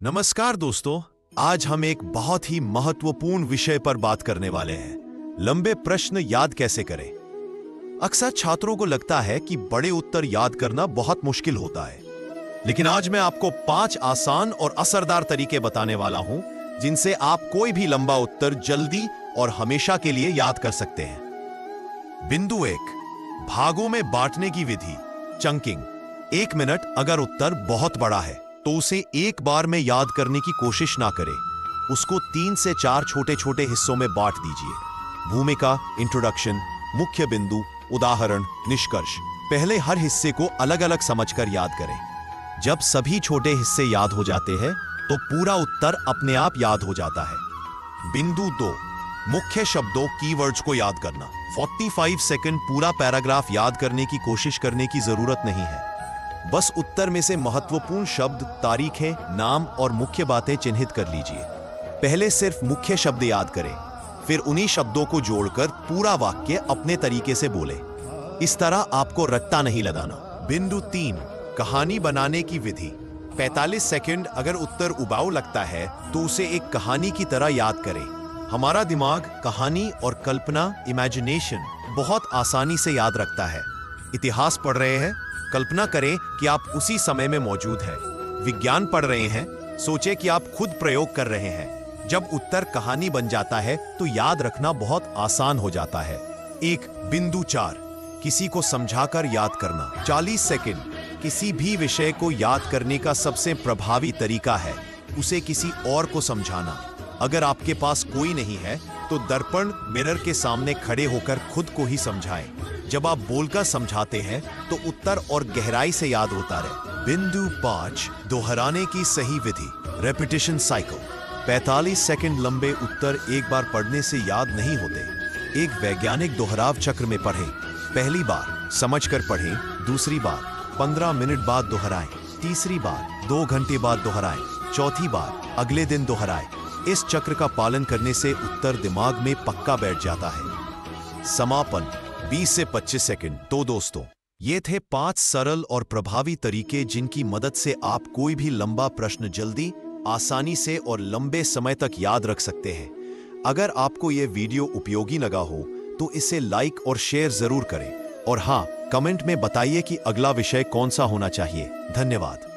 नमस्कार दोस्तों, आज हम एक बहुत ही महत्वपूर्ण विषय पर बात करने वाले हैं। लंबे प्रश्न याद कैसे करें। अक्सर छात्रों को लगता है कि बड़े उत्तर याद करना बहुत मुश्किल होता है, लेकिन आज मैं आपको 5 आसान और असरदार तरीके बताने वाला हूं जिनसे आप कोई भी लंबा उत्तर जल्दी और हमेशा के लिए याद कर सकते हैं। बिंदु 1, भागों में बांटने की विधि, चंकिंग। 1 मिनट अगर उत्तर बहुत बड़ा है तो उसे एक बार में याद करने की कोशिश ना करें। उसको 3 से 4 छोटे छोटे हिस्सों में बांट दीजिए। भूमिका, इंट्रोडक्शन, मुख्य बिंदु, उदाहरण, निष्कर्ष। पहले हर हिस्से को अलग अलग समझकर याद करें। जब सभी छोटे हिस्से याद हो जाते हैं तो पूरा उत्तर अपने आप याद हो जाता है। बिंदु 2, मुख्य शब्दों, कीवर्ड्स को याद करना। 45 सेकंड पूरा पैराग्राफ याद करने की कोशिश करने की जरूरत नहीं है। बस उत्तर में से महत्वपूर्ण शब्द, तारीखें, नाम और मुख्य बातें चिन्हित कर लीजिए। पहले सिर्फ मुख्य शब्द याद करें, फिर उन्हीं शब्दों को जोड़कर पूरा वाक्य अपने तरीके से बोलें। इस तरह आपको रट्टा नहीं लगाना। बिंदु 3, कहानी बनाने की विधि। 45 सेकंड अगर उत्तर उबाऊ लगता है तो उसे एक कहानी की तरह याद करें। हमारा दिमाग कहानी और कल्पना, इमेजिनेशन, बहुत आसानी से याद रखता है। इतिहास पढ़ रहे हैं, कल्पना करें कि आप उसी समय में मौजूद हैं। विज्ञान पढ़ रहे हैं, सोचें कि आप खुद प्रयोग कर रहे हैं। जब उत्तर कहानी बन जाता है तो याद रखना बहुत आसान हो जाता है। बिंदु 4, किसी को समझाकर याद करना। 40 सेकंड किसी भी विषय को याद करने का सबसे प्रभावी तरीका है उसे किसी और को समझाना। अगर आपके पास कोई नहीं है तो दर्पण, मिरर के सामने खड़े होकर खुद को ही समझाएं। जब आप बोलकर समझाते हैं तो उत्तर और गहराई से याद होता रहे। बिंदु 5, दोहराने की सही विधि, रेपिटेशन साइकिल। 45 सेकंड लंबे उत्तर एक बार पढ़ने से याद नहीं होते। एक वैज्ञानिक दोहराव चक्र में पढ़ें। पहली बार समझकर पढ़ें, दूसरी बार 15 मिनट बाद दोहराएं, तीसरी बार 2 घंटे बाद दोहराएं, चौथी बार अगले दिन दोहराएं। इस चक्र का पालन करने से उत्तर दिमाग में पक्का बैठ जाता है। समापन 20 से 25 सेकंड। तो दोस्तों, ये थे 5 सरल और प्रभावी तरीके जिनकी मदद से आप कोई भी लंबा प्रश्न जल्दी, आसानी से और लंबे समय तक याद रख सकते हैं। अगर आपको यह वीडियो उपयोगी लगा हो तो इसे लाइक और शेयर जरूर करें, और हाँ, कमेंट में बताइए कि अगला विषय कौन सा होना चाहिए। धन्यवाद।